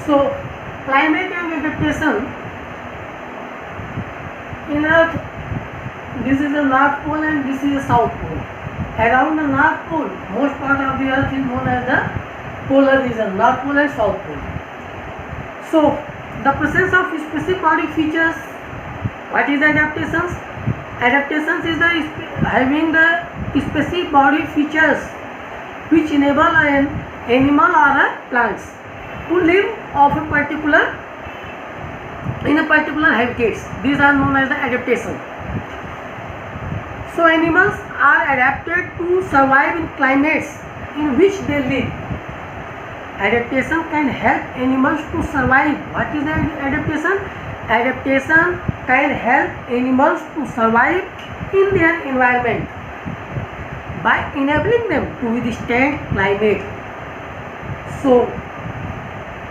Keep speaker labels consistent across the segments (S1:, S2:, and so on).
S1: So climate and adaptation in Earth, this is the North Pole and this is the South Pole. Around the North Pole, most part of the Earth is known as the polar region, North Pole and South Pole. So the presence of specific body features. What is adaptations? Adaptations is the having the specific body features which enable an animal or a plants to live of a particular in a particular habitats. These are known as the adaptation. So animals are adapted to survive in climates in which they live. Adaptation can help animals to survive. What is adaptation? Adaptation can help animals to survive in their environment by enabling them to withstand climate. So,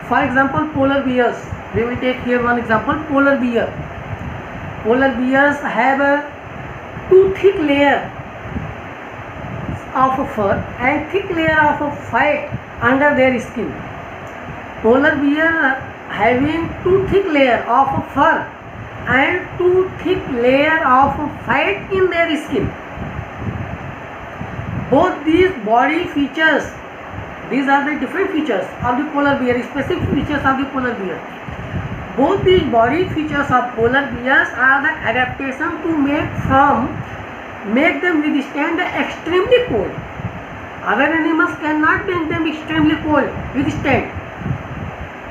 S1: for example, polar bears. We will take here one example, polar bear. Polar bears have a two thick layer of fur and thick layer of fat under their skin. Polar bear having two thick layer of fur and two thick layer of fat in their skin. Both these body features, these are the different features of the polar bear, specific features of the polar bear. Both these body features of polar bears are the adaptation to make them withstand the extremely cold. Other animals cannot make them extremely cold, withstand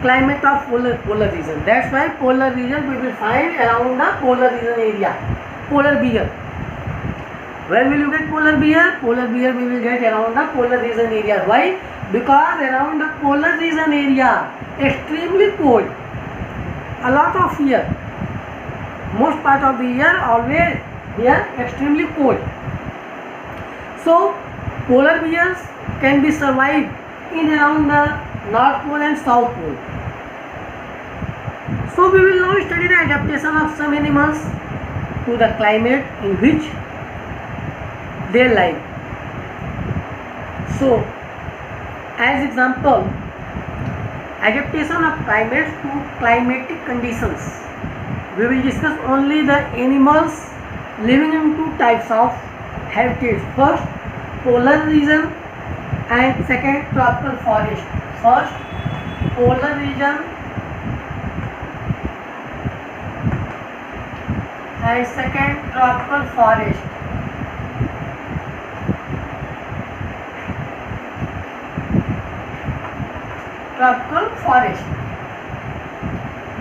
S1: climate of polar region. That's why polar region we will find around the polar region area. Polar bear. Where will you get polar bear? Polar bear we will get around the polar region area. Why? Because around the polar region area extremely cold. A lot of year. Most part of the year always here extremely cold. So polar bears can be survived in around the North Pole and South Pole. So we will now study the adaptation of some animals to the climate in which they live. So as example, adaptation of climates to climatic conditions. We will discuss only the animals living in two types of habitats. First, polar region and second, tropical forest. First, polar region and second, tropical forest. Tropical forest.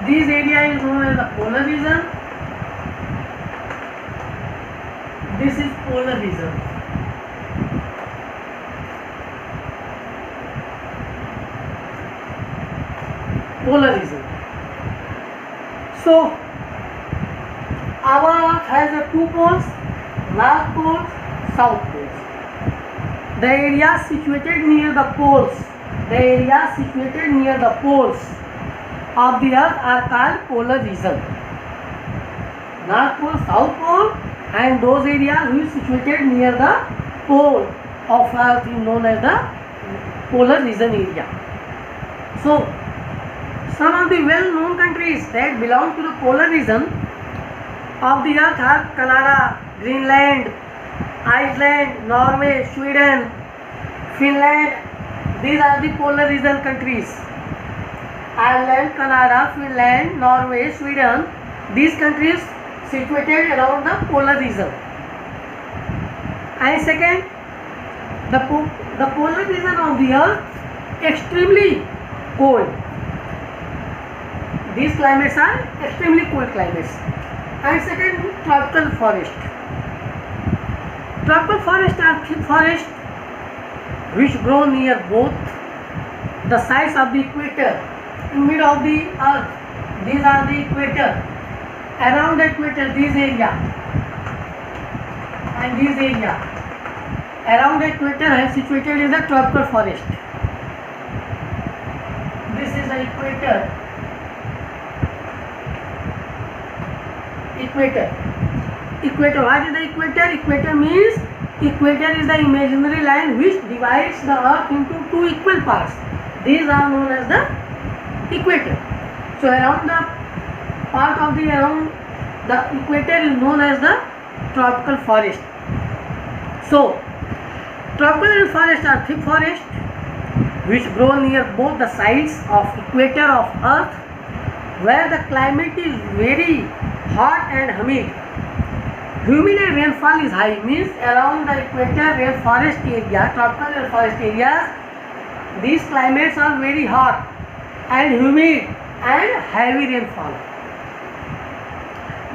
S1: This area is known as the polar region. This is polar region. Polar region. So our Earth has two poles, North Pole, South Pole. The area situated near the poles, of the Earth are called polar region. North Pole, South Pole, and those areas which are situated near the pole of Earth is known as the polar region area. So some of the well-known countries that belong to the polar region of the Earth are Canada, Greenland, Iceland, Norway, Sweden, Finland. These are the polar region countries. Ireland, Canada, Finland, Norway, Sweden. These countries situated around the polar region. And second, the polar region of the Earth extremely cold. These climates are extremely cold climates. And second, tropical forest. Tropical forest are thick forests which grow near both the sides of the equator, in mid of the Earth. These are the equator. Around the equator, this area and this area. Around the equator are situated in the tropical forest. This is the equator. Equator. What is the equator? Equator means equator is the imaginary line which divides the Earth into two equal parts. These are known as the equator. So around the part of the around the equator is known as the tropical forest. So tropical forests are thick forests which grow near both the sides of equator of Earth, where the climate is very hot and humid. Humid and rainfall is high, means around the equator rainforest area, tropical rainforest areas, these climates are very hot and humid and heavy rainfall.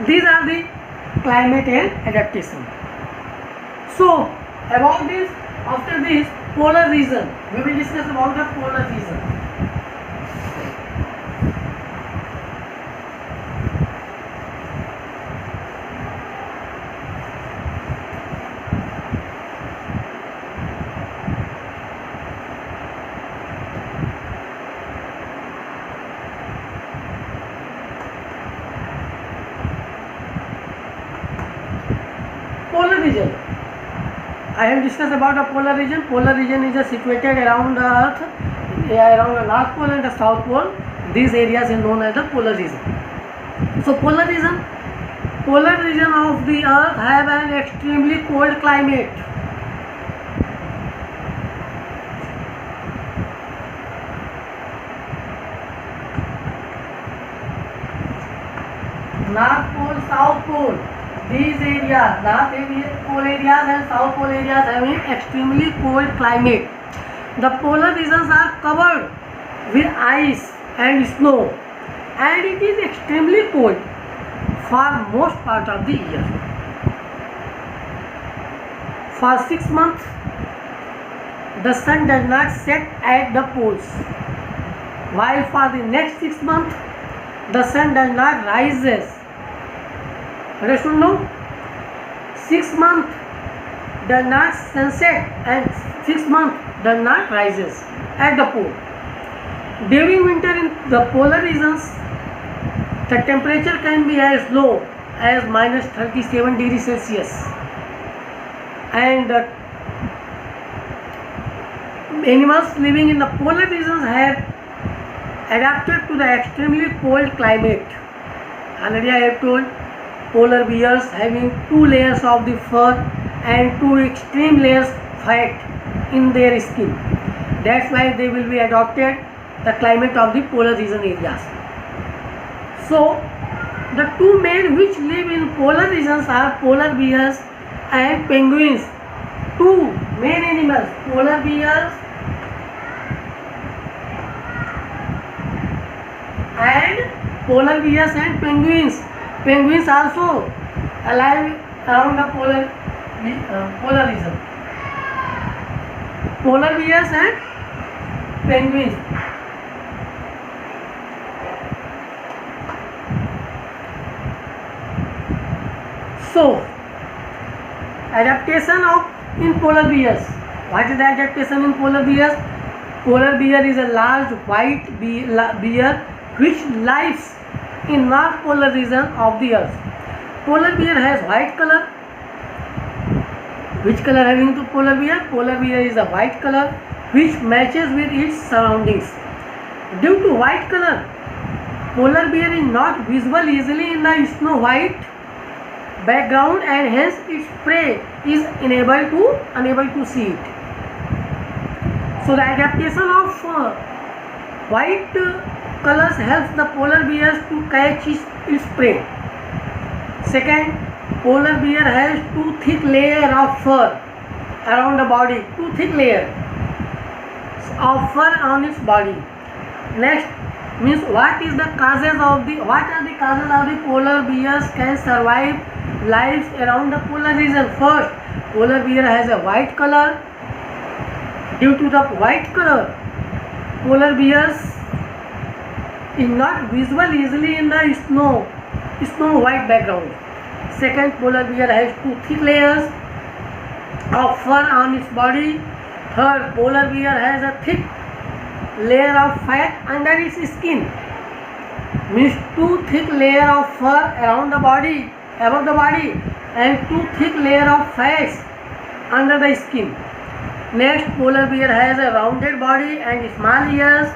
S1: These are the climate and adaptation. So about this, after this, polar region, we will discuss about the polar region. Polar region. I have discussed about the polar region. Polar region is situated around the Earth, around the North Pole and the South Pole. These areas are known as the polar region. So polar region of the Earth have an extremely cold climate. North Pole, South Pole. These areas, North Pole areas and South Pole areas having extremely cold climate. The polar regions are covered with ice and snow, and it is extremely cold for most part of the year. For 6 months, the sun does not set at the poles, while for the next 6 months, the sun does not rises. Understood now? 6 months does not sunset and 6 months does not rises at the pole. During winter in the polar regions, the temperature can be as low as minus 37 degrees Celsius, and animals living in the polar regions have adapted to the extremely cold climate. Already I have told, polar bears having 2 layers of the fur and 2 extreme layers fat in their skin. That's why they will be adopted the climate of the polar region areas. So the 2 main which live in polar regions are polar bears and penguins. 2 main animals, polar bears and penguins. Penguins also alive around the polar region. Polar bears and penguins. So, adaptation in polar bears. What is the adaptation in polar bears? Polar bear is a large white bear which lives in North Polar region of the Earth. Polar bear has white color. Which color having the polar bear? Polar bear is a white color which matches with its surroundings. Due to white color, polar bear is not visible easily in the snow white background, and hence its prey is unable to see it. So the adaptation of white colors helps the polar bears to catch its prey. Second, polar bear has 2 thick layers of fur around the body, 2 thick layers of fur on its body. Next means what are the causes of the polar bears can survive lives around the polar region? First, polar bear has a white color. Due to the white color, polar bears is not visible easily in the snow white background. Second, polar bear has 2 thick layers of fur on its body. Third, polar bear has a thick layer of fat under its skin. Means 2 thick layer of fur around the body, above the body, and 2 thick layer of fats under the skin. Next, polar bear has a rounded body and small ears.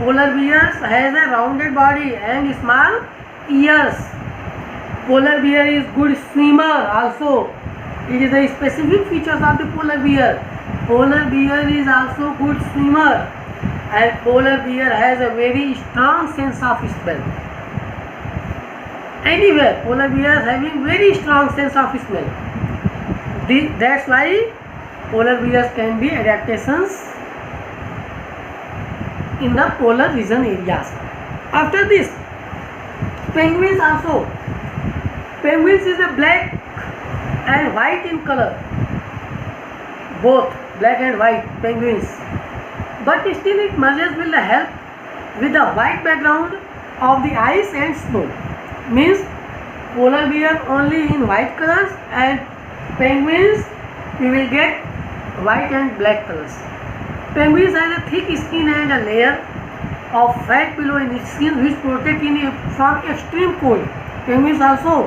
S1: Polar bears has a rounded body and small ears. Polar bear is good swimmer also. It is the specific features of the polar bear. Polar bear is also good swimmer, and polar bear has a very strong sense of smell. Anywhere, polar bears having very strong sense of smell. That's why polar bears can be adaptations in the polar region areas. After this, penguins also. Penguins is a black and white in color, both black and white penguins, but still it merges with the help with the white background of the ice and snow. Means polar bear only in white colors, and penguins we will get white and black colors. Penguins has a thick skin and a layer of fat below in its skin which protect it from extreme cold. Penguins also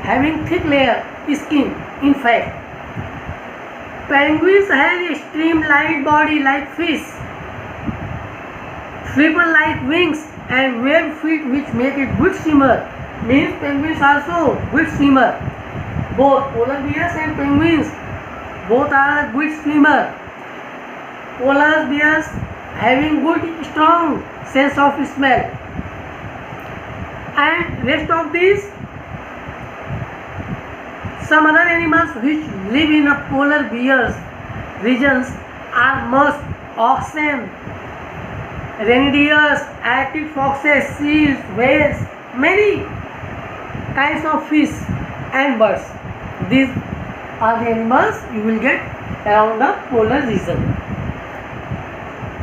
S1: having thick layer skin in fact. Penguins have a streamlined body like fish, flipper like wings and webbed feet which make it good swimmer. Means penguins also good swimmer. Both polar bears and penguins both are good swimmer. Polar bears having good strong sense of smell, and rest of these some other animals which live in a polar bears regions are musk, oxen, reindeers, Arctic foxes, seals, whales, many kinds of fish and birds. These are the animals you will get around the polar region.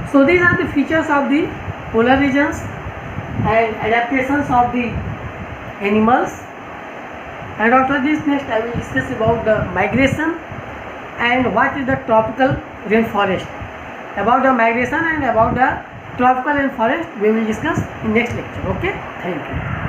S1: So these are the features of the polar regions and adaptations of the animals. And after this, next I will discuss about the migration and what is the tropical rainforest. About the migration and about the tropical rainforest we will discuss in next lecture. Okay, thank you.